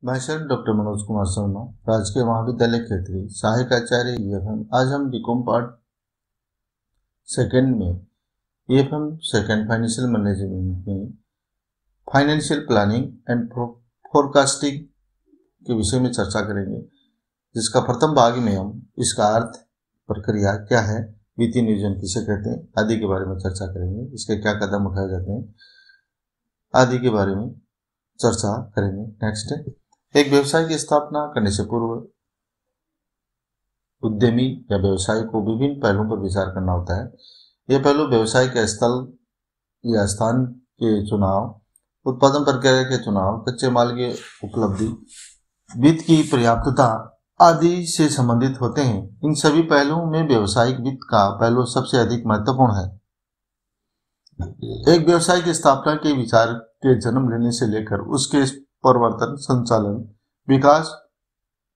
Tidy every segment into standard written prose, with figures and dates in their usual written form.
भाषण डॉक्टर मनोज कुमार शर्मा, राजकीय महाविद्यालय क्षेत्रीय सहायक आचार्य EFM। आज हम बीकॉम पार्ट सेकेंड में EFM सेकेंड फाइनेंशियल मैनेजमेंट में फाइनेंशियल प्लानिंग एंड फोरकास्टिंग के विषय में चर्चा करेंगे, जिसका प्रथम भाग में हम इसका अर्थ, प्रक्रिया क्या है, वित्तीय नियोजन किसे कहते हैं आदि के बारे में चर्चा करेंगे। इसके क्या कदम उठाए जाते हैं आदि के बारे में चर्चा करेंगे। नेक्स्ट, एक व्यवसाय की स्थापना करने से पूर्व उद्यमी या व्यवसायी को विभिन्न पहलुओं पर विचार करना होता है। ये पहलू व्यवसाय के स्थल या स्थान के चुनाव, उत्पादन प्रक्रिया के चुनाव, कच्चे माल की उपलब्धि, वित्त की पर्याप्तता आदि से संबंधित होते हैं। इन सभी पहलुओं में व्यावसायिक वित्त का पहलू सबसे अधिक महत्वपूर्ण है। एक व्यवसाय की स्थापना के विचार के जन्म लेने से लेकर उसके प्रवर्तन, संचालन, विकास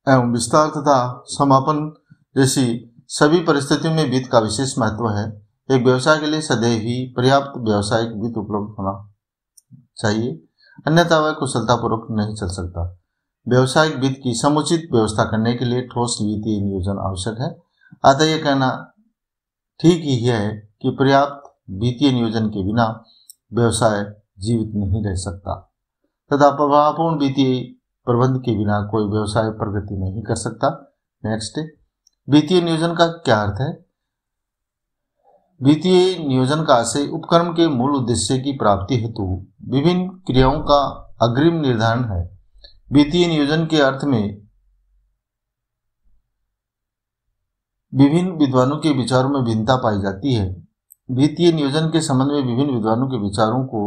एवं विस्तार तथा समापन जैसी सभी परिस्थितियों में वित्त का विशेष महत्व है। एक व्यवसाय के लिए सदैव ही पर्याप्त व्यावसायिक वित्त उपलब्ध होना चाहिए, अन्यथा वह कुशलतापूर्वक नहीं चल सकता। व्यावसायिक वित्त की समुचित व्यवस्था करने के लिए ठोस वित्तीय नियोजन आवश्यक है। अतः यह कहना ठीक ही है कि पर्याप्त वित्तीय नियोजन के बिना व्यवसाय जीवित नहीं रह सकता तथा प्रभावपूर्ण वित्तीय प्रबंध के बिना कोई व्यवसाय प्रगति नहीं कर सकता। नेक्स्ट, वित्तीय नियोजन का क्या अर्थ है? वित्तीय नियोजन का आशय उपक्रम के मूल उद्देश्य की प्राप्ति हेतु विभिन्न क्रियाओं का अग्रिम निर्धारण है। वित्तीय नियोजन के अर्थ में विभिन्न विद्वानों के विचारों में भिन्नता पाई जाती है। वित्तीय नियोजन के संबंध में विभिन्न विद्वानों के विचारों को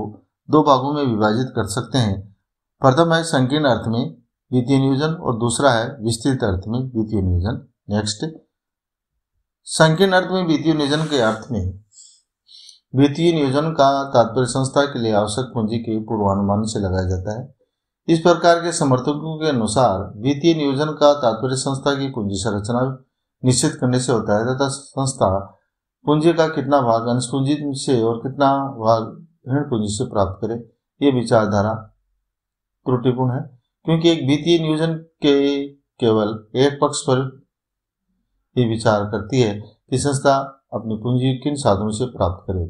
दो भागों में विभाजित कर सकते हैं। प्रथम है संकीर्ण अर्थ में वित्तीय नियोजन और दूसरा है विस्तृत अर्थ में वित्तीय नियोजन। नेक्स्ट, संकीर्ण अर्थ में वित्तीय नियोजन के अर्थ में वित्तीय नियोजन का तात्पर्य संस्था के लिए आवश्यक पूंजी के पूर्वानुमान से लगाया जाता है। इस प्रकार के समर्थकों के अनुसार वित्तीय नियोजन का तात्पर्य संस्था की पूंजी संरचना निश्चित करने से होता है तथा संस्था पूंजी का कितना भाग अंश पूंजी से और कितना भाग ऋण पूंजी से प्राप्त करे। ये विचारधारा त्रुटिपूर्ण है, क्योंकि एक वित्तीय नियोजन के केवल एक पक्ष पर ही विचार करती है कि संस्था अपनी पूंजी किन साधनों से प्राप्त करे।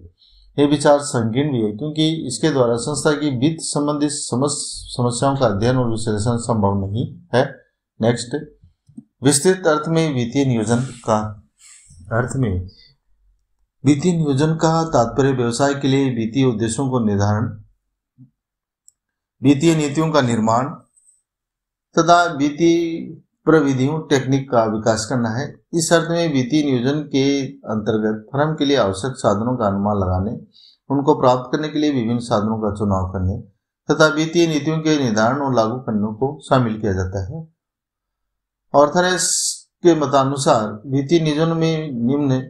यह विचार संकीर्ण भी है, क्योंकि इसके द्वारा संस्था की वित्त संबंधित समस्याओं का अध्ययन और विश्लेषण संभव नहीं है। नेक्स्ट, विस्तृत अर्थ में वित्तीय नियोजन का अर्थ में वित्तीय नियोजन का तात्पर्य व्यवसाय के लिए वित्तीय उद्देश्यों को निर्धारण, वित्तीय नीतियों का निर्माण तथा वित्तीय प्रविधियों टेक्निक का विकास करना है। इस अर्थ में वित्तीय नियोजन के अंतर्गत फर्म के लिए आवश्यक साधनों का अनुमान लगाने, उनको प्राप्त करने के लिए विभिन्न साधनों का चुनाव करने तथा वित्तीय नीतियों के निर्धारण और लागू करने को शामिल किया जाता है। ऑर्थरेंस के मतानुसार वित्तीय नियोजन में निम्न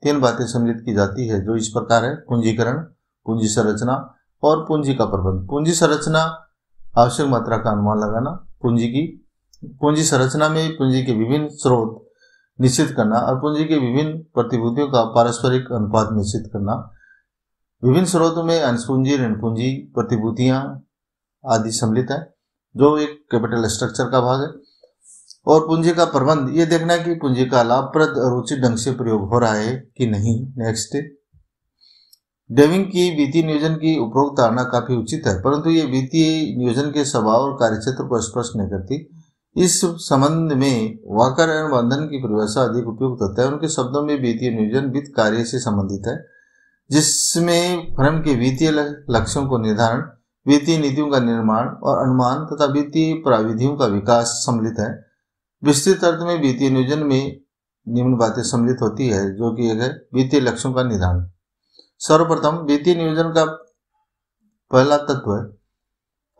3 बातें सम्मिलित की जाती है, जो इस प्रकार है: पूंजीकरण, पूंजी संरचना और पूंजी का प्रबंध। पूंजी संरचना आवश्यक मात्रा का अनुमान लगाना, पूंजी संरचना में पूंजी के विभिन्न स्रोत निश्चित करना और पूंजी के विभिन्न प्रतिभूतियों का पारस्परिक अनुपात निश्चित करना। विभिन्न स्रोतों में अंश पूंजी, ऋण पूंजी, प्रतिभूतियां आदि सम्मिलित है, जो एक कैपिटल स्ट्रक्चर का भाग है। और पूंजी का प्रबंध, ये देखना कि पूंजी का लाभप्रद और उचित ढंग से प्रयोग हो रहा है कि नहीं। नेक्स्ट, डेविंग की वित्तीय नियोजन की उपरोक्त धारणा काफी उचित है, परंतु ये वित्तीय नियोजन के स्वभाव और कार्यक्षेत्र को स्पष्ट नहीं करती। इस संबंध में वाकर एवं बंधन की परिभाषा अधिक उपयुक्त होता है। उनके शब्दों में वित्तीय नियोजन वित्त कार्य से संबंधित है, जिसमें फर्म के वित्तीय लक्ष्यों को निर्धारण, वित्तीय नीतियों का निर्माण और अनुमान तथा वित्तीय प्रविधियों का विकास सम्मिलित है। विस्तृत अर्थ में वित्तीय नियोजन में निम्न बातें सम्मिलित होती है, जो कि एक है वित्तीय लक्ष्यों का निर्धारण। सर्वप्रथम वित्तीय नियोजन का पहला तत्व है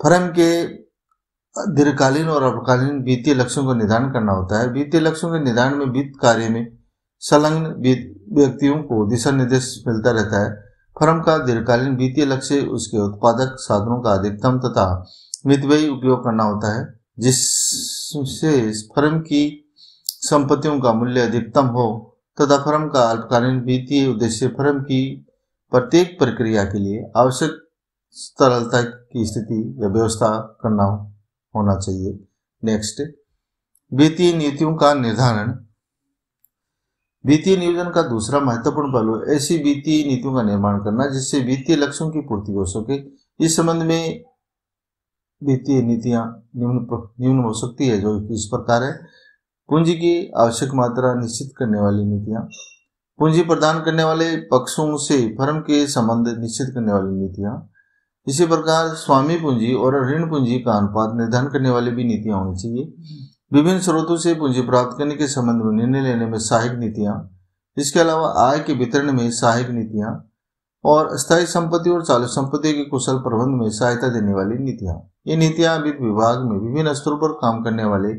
फर्म के दीर्घकालीन और अल्पकालीन वित्तीय लक्ष्यों का निर्धारण करना होता है। वित्तीय लक्ष्यों के निर्धारण में वित्त कार्य में संलग्न व्यक्तियों को दिशा निर्देश मिलता रहता है। फर्म का दीर्घकालीन वित्तीय लक्ष्य उसके उत्पादक साधनों का अधिकतम तथा मितव्ययी उपयोग करना होता है, जिससे फर्म की संपत्तियों का मूल्य अधिकतम हो तथा फर्म का अल्पकालीन वित्तीय उद्देश्य फर्म की प्रत्येक प्रक्रिया के लिए आवश्यक तरलता की स्थिति या व्यवस्था करना हो। होना चाहिए। नेक्स्ट, वित्तीय नीतियों का निर्धारण। वित्तीय नियोजन का दूसरा महत्वपूर्ण पहलू ऐसी वित्तीय नीतियों का निर्माण करना जिससे वित्तीय लक्ष्यों की पूर्ति हो सके। इस संबंध में वित्तीय नीतियां निम्न हो सकती है, जो इस प्रकार है। पूंजी की आवश्यक मात्रा निश्चित करने वाली नीतियां, पूंजी प्रदान करने वाले पक्षों से फर्म के संबंध निश्चित करने वाली नीतियां। इसी प्रकार स्वामी पूंजी और ऋण पूंजी का अनुपात निर्धारण करने वाली भी नीतियां होनी चाहिए। विभिन्न स्रोतों से पूंजी प्राप्त करने के संबंध में निर्णय लेने में सहायक नीतियां। इसके अलावा आय के वितरण में सहायक नीतियां और स्थायी संपत्ति और चालू संपत्ति के कुशल प्रबंधन में सहायता देने वाली नीतियां। ये नीतियां वित्त विभाग में विभिन्न स्तरों पर काम करने वाले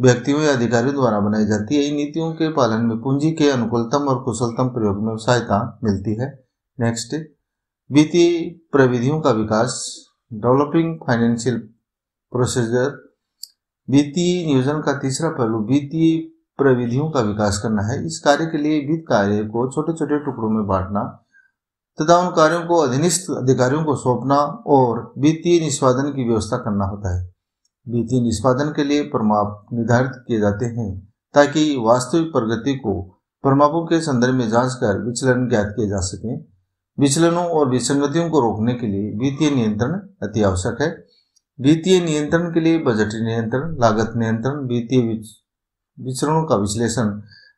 व्यक्तियों या अधिकारियों द्वारा बनाई जाती है। इन नीतियों के पालन में पूंजी के अनुकूलतम और कुशलतम प्रयोग में सहायता मिलती है। नेक्स्ट, वित्तीय प्रविधियों का विकास। Developing financial procedure. वित्तीय नियोजन का तीसरा पहलू वित्तीय प्रविधियों का विकास करना है। इस कार्य के लिए वित्त कार्य को छोटे छोटे टुकड़ों में बांटना तथा उन कार्यों को अधीनस्थ अधिकारियों को सौंपना और वित्तीय निष्पादन की व्यवस्था करना होता है। वित्तीय निष्पादन के लिए प्रमाप निर्धारित किए जाते हैं ताकि वास्तविक प्रगति को प्रमापों के संदर्भ में जांच कर विचलन ज्ञात किए जा सके। विचलनों और विसंगतियों को रोकने के लिए वित्तीय नियंत्रण अति आवश्यक है। वित्तीय नियंत्रण के लिए बजटीय नियंत्रण, लागत नियंत्रण, वित्तीय विचरणों का विश्लेषण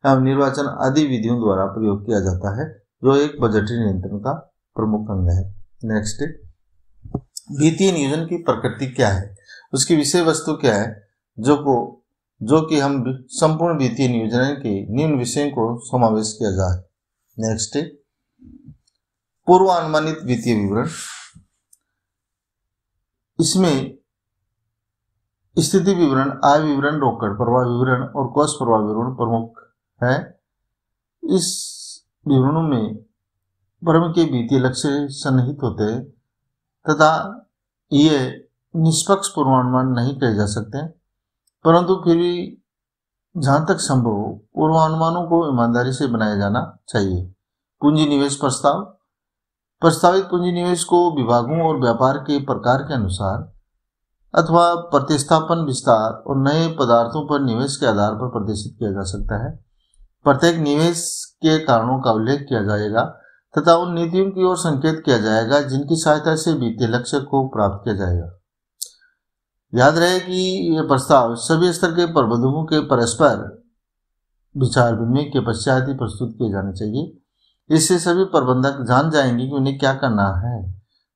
एवं निर्वाचन आदि विधियों द्वारा प्रयोग किया जाता है, जो एक बजटीय नियंत्रण का प्रमुख अंग है। नेक्स्ट, वित्तीय नियोजन की प्रकृति क्या है, उसकी विषय वस्तु क्या है, जो कि हम संपूर्ण वित्तीय नियोजन के निम्न विषयों को समावेश किया जाए। नेक्स्ट, पूर्वानुमानित वित्तीय विवरण। इसमें स्थिति विवरण, आय विवरण, रोकड़ प्रवाह विवरण और कोष प्रवाह विवरण प्रमुख है। इस विवरणों में फर्म के वित्तीय लक्ष्य सन्निहित होते हैं तथा ये निष्पक्ष पूर्वानुमान नहीं कहे जा सकते, परंतु फिर भी जहां तक संभव हो पूर्वानुमानों को ईमानदारी से बनाया जाना चाहिए। पूंजी निवेश प्रस्ताव। प्रस्तावित पूंजी निवेश को विभागों और व्यापार के प्रकार के अनुसार अथवा प्रतिस्थापन, विस्तार और नए पदार्थों पर निवेश के आधार पर प्रदर्शित किया जा सकता है। प्रत्येक निवेश के कारणों का उल्लेख किया जाएगा तथा उन नीतियों की ओर संकेत किया जाएगा जिनकी सहायता से वित्तीय लक्ष्य को प्राप्त किया जाएगा। याद रहे कि यह प्रस्ताव सभी स्तर के प्रबंधकों के परस्पर विचार विनिमय के पश्चात ही प्रस्तुत किए जाने चाहिए। इससे सभी प्रबंधक जान जाएंगे कि उन्हें क्या करना है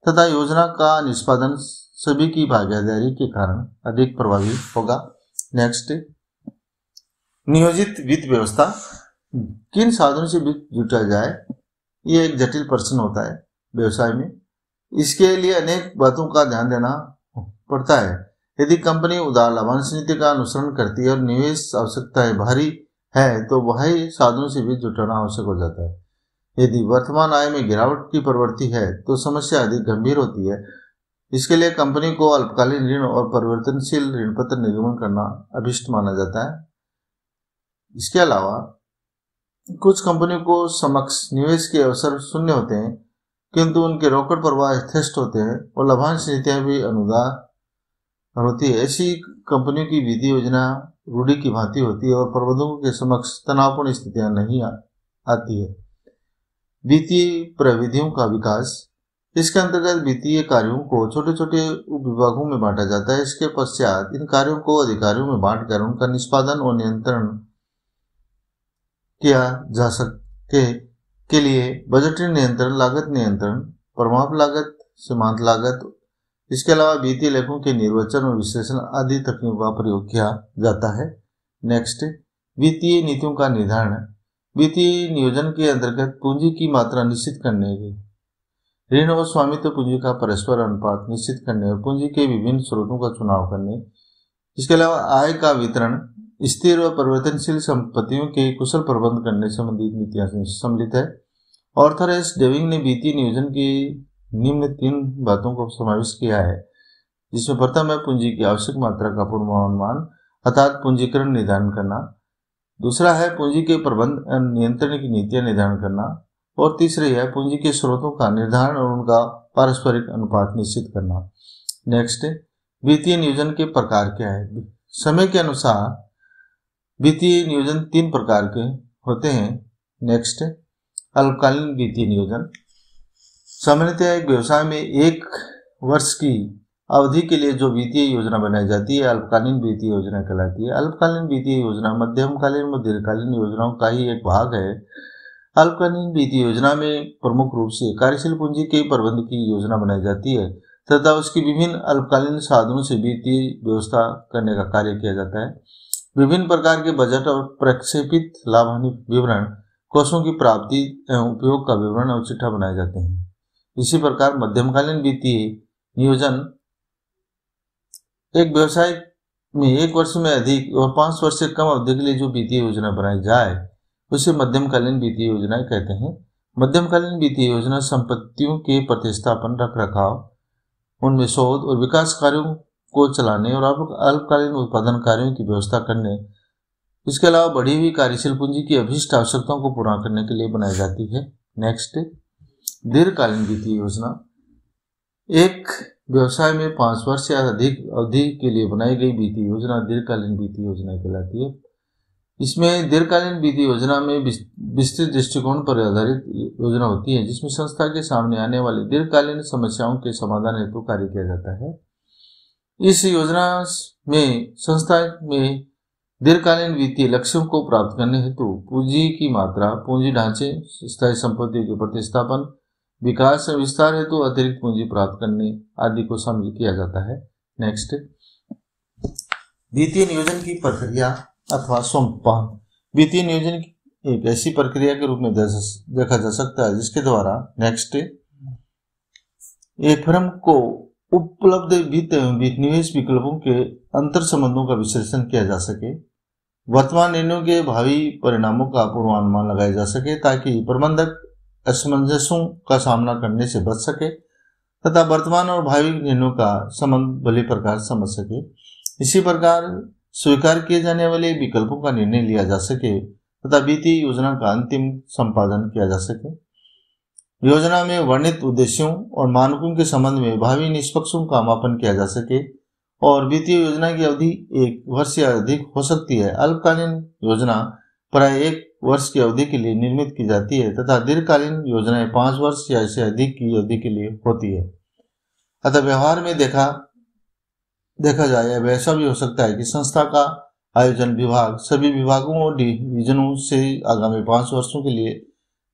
तथा योजना का निष्पादन सभी की भागीदारी के कारण अधिक प्रभावी होगा। नेक्स्ट, नियोजित वित्त व्यवस्था। किन साधनों से वित्त जुटा जाए, ये एक जटिल प्रश्न होता है व्यवसाय में। इसके लिए अनेक बातों का ध्यान देना पड़ता है। यदि कंपनी उदार लाभांश नीति का अनुसरण करती है और निवेश आवश्यकताएं भारी है तो वही साधनों से वित्त जुटाना आवश्यक हो जाता है। यदि वर्तमान आय में गिरावट की प्रवृत्ति है तो समस्या अधिक गंभीर होती है। इसके लिए कंपनी को अल्पकालीन ऋण और परिवर्तनशील ऋण पत्र निर्गमन करना अभिष्ट माना जाता है। इसके अलावा कुछ कंपनियों को समक्ष निवेश के अवसर शून्य होते हैं, किंतु उनके रोकड़ प्रवाह यथेष्ट होते हैं और लाभांश नीतियां भी अनुदार होती है। ऐसी कंपनियों की वित्तीय योजना रूढ़ी की भांति होती है और प्रबंधकों के समक्ष तनावपूर्ण स्थितियां नहीं आती है। वित्तीय प्रविधियों का विकास। इसके अंतर्गत वित्तीय कार्यों को छोटे छोटे उपविभागों में बांटा जाता है। इसके पश्चात इन कार्यों को अधिकारियों में बांटकर उनका निष्पादन और नियंत्रण किया जा सके के लिए बजटीय नियंत्रण, लागत नियंत्रण, प्रमाप लागत, सीमांत लागत, इसके अलावा वित्तीय लेखों के निर्वचन और विश्लेषण आदि तकनीकों का प्रयोग किया जाता है। नेक्स्ट, वित्तीय नीतियों का निर्धारण। वित्तीय नियोजन के अंतर्गत पूंजी की मात्रा निश्चित करने की, ऋण और स्वामित्व पूंजी का परस्पर अनुपात निश्चित करने और पूंजी के विभिन्न स्रोतों का चुनाव करने, इसके अलावा आय का वितरण, स्थिर और परिवर्तनशील संपत्तियों के कुशल प्रबंध करने संबंधित नीतियां सम्मिलित है। ऑर्थर एस डेविंग ने वित्तीय नियोजन की निम्न 3 बातों को समावेश किया है, जिसमें प्रथम है पूंजी की आवश्यक मात्रा का पूर्वानुमान अर्थात पूंजीकरण निर्धारण करना, दूसरा है पूंजी के प्रबंध नियंत्रण की नीतियां निर्धारण करना और तीसरी है पूंजी के स्रोतों का निर्धारण और उनका पारस्परिक अनुपात निश्चित करना। नेक्स्ट, वित्तीय नियोजन के प्रकार क्या है? समय के अनुसार वित्तीय नियोजन 3 प्रकार के होते हैं। नेक्स्ट, अल्पकालीन वित्तीय नियोजन। सामान्यतः एक व्यवसाय में 1 वर्ष की अवधि के लिए जो वित्तीय योजना बनाई जाती है अल्पकालीन वित्तीय योजना कहलाती है। अल्पकालीन वित्तीय योजना मध्यमकालीन व दीर्घकालीन योजनाओं का ही एक भाग है। अल्पकालीन वित्तीय योजना में प्रमुख रूप से कार्यशील पूंजी के प्रबंध की योजना बनाई जाती है तथा उसकी विभिन्न अल्पकालीन साधनों से वित्तीय व्यवस्था करने का कार्य किया जाता है। विभिन्न प्रकार के बजट और प्रक्षेपित लाभ हानि विवरण, कोषों की प्राप्ति एवं उपयोग का विवरण और चिट्ठा बनाए जाते हैं। इसी प्रकार मध्यमकालीन वित्तीय नियोजन एक व्यवसाय में 1 वर्ष में अधिक और 5 वर्ष से कम अवधि के लिए जो वित्तीय योजना बनाई जाए उसे मध्यमकालीन वित्तीय योजनाएं कहते हैं। मध्यमकालीन वित्तीय योजना संपत्तियों के प्रतिस्थापन, रख रखाव, उनमें शोध और विकास कार्यों को चलाने और अल्पकालीन उत्पादन कार्यों की व्यवस्था करने, इसके अलावा बढ़ी हुई कार्यशील पूंजी की अभीष्ट आवश्यकताओं को पूरा करने के लिए बनाई जाती है। नेक्स्ट, दीर्घकालीन वित्तीय योजना एक व्यवसाय में 5 वर्ष या अधिक अवधि के लिए बनाई गई वित्तीय योजना दीर्घकालीन वित्तीय योजना कहलाती है। इसमें दीर्घकालीन वित्तीय योजना में विस्तृत दृष्टिकोण पर आधारित योजना होती है जिसमें संस्था के सामने आने वाली दीर्घकालीन समस्याओं के समाधान हेतु कार्य किया जाता है। इस योजना में संस्था में दीर्घकालीन वित्तीय लक्ष्यों को प्राप्त करने हेतु पूंजी की मात्रा, पूंजी ढांचे, स्थायी संपत्तियों के प्रतिस्थापन, विकास और विस्तार हेतु अतिरिक्त पूंजी प्राप्त करने आदि को शामिल किया जाता है। नेक्स्ट, वित्तीय नियोजन की प्रक्रिया अथवा संपादन। वित्तीय नियोजन एक ऐसी प्रक्रिया के रूप में देखा जा सकता है जिसके द्वारा नेक्स्ट, एक फर्म को उपलब्ध वित्त एवं निवेश विकल्पों के अंतर संबंधों का विश्लेषण किया जा सके, वर्तमान निर्णयों के भावी परिणामों का पूर्वानुमान लगाया जा सके ताकि प्रबंधक असमंजसों का सामना करने से बच सके तथा वर्तमान और भावी निर्णयों का संबंध भली प्रकार समझ सके। इसी प्रकार स्वीकार किए जाने वाले विकल्पों का निर्णय लिया जा सके तथा वित्तीय योजना का अंतिम संपादन किया जा सके। योजना में वर्णित उद्देश्यों और मानकों के संबंध में भावी निष्पक्षों का मापन किया जा सके और वित्तीय योजना की अवधि 1 वर्ष या अधिक हो सकती है। अल्पकालीन योजना प्राय 1 वर्ष की अवधि के लिए निर्मित की जाती है तथा दीर्घकालीन योजनाएं 5 वर्ष या इससे अधिक की अवधि के लिए होती है। अतः व्यवहार में देखा जाए अब ऐसा भी हो सकता है कि संस्था का आयोजन विभाग सभी विभागों और डिवीजनों से आगामी 5 वर्षों के लिए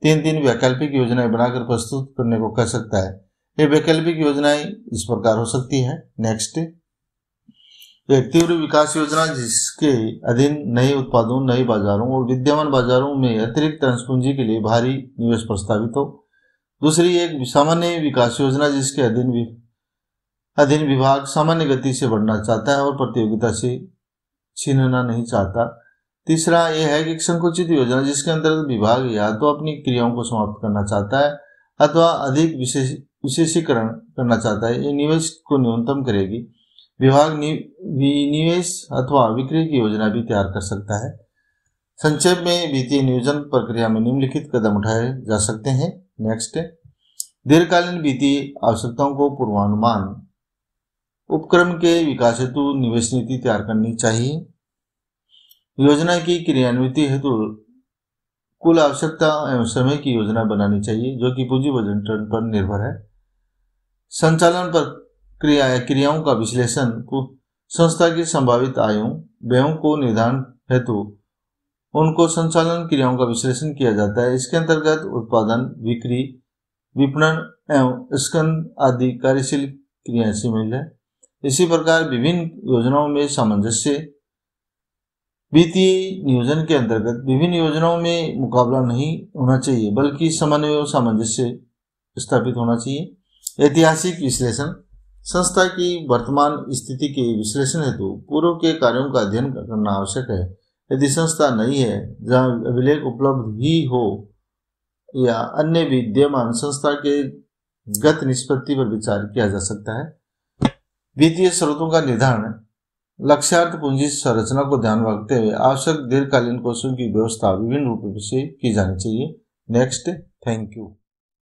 3 वैकल्पिक योजनाएं बनाकर प्रस्तुत करने को कह सकता है। ये वैकल्पिक योजनाएं इस प्रकार हो सकती है। नेक्स्ट, एक तीव्र विकास योजना जिसके अधीन नए उत्पादों, नए बाजारों और विद्यमान बाजारों में अतिरिक्त अंश पूंजी के लिए भारी निवेश प्रस्तावित हो। दूसरी, एक सामान्य विकास योजना जिसके अधीन विभाग सामान्य गति से बढ़ना चाहता है और प्रतियोगिता से छीनना नहीं चाहता। तीसरा यह है कि एक संकुचित योजना जिसके अंतर्गत विभाग या तो अपनी क्रियाओं को समाप्त करना चाहता है अथवा अधिक विशेषीकरण करना चाहता है। ये निवेश को न्यूनतम करेगी। विभाग निवेश अथवा बिक्री की योजना भी तैयार कर सकता है। संक्षेप में वित्तीय नियोजन प्रक्रिया में निम्नलिखित कदम उठाए जा सकते हैं। नेक्स्ट, दीर्घकालीन वित्तीय आवश्यकताओं को पूर्वानुमान, उपक्रम के विकास हेतु निवेश नीति तैयार करनी चाहिए। योजना की क्रियान्विति हेतु कुल आवश्यकता एवं समय की योजना बनानी चाहिए जो कि पूंजी बजट पर निर्भर है। संचालन प्रक्रिया क्रियाओं का विश्लेषण, संस्था की संभावित आयों व्ययों को निर्धारण हेतु उनको संचालन क्रियाओं का विश्लेषण किया जाता है। इसके अंतर्गत उत्पादन, बिक्री, विपणन एवं स्कंद आदि कार्यशील क्रियाएं शामिल है। इसी प्रकार विभिन्न योजनाओं में सामंजस्य, वित्तीय नियोजन के अंतर्गत विभिन्न योजनाओं में मुकाबला नहीं होना चाहिए बल्कि समन्वय और सामंजस्य स्थापित होना चाहिए। ऐतिहासिक विश्लेषण, संस्था की वर्तमान स्थिति के विश्लेषण हेतु पूर्व के कार्यों का अध्ययन करना आवश्यक है। यदि संस्था नई है जहां अभिलेख उपलब्ध ही हो या अन्य विद्यमान संस्था के गत निष्पत्ति पर विचार किया जा सकता है। वित्तीय स्रोतों का निर्धारण, लक्ष्यार्थ पूंजी संरचना को ध्यान में रखते हुए आवश्यक दीर्घकालीन कोषों की व्यवस्था विभिन्न रूपों से की जानी चाहिए। Next, thank you.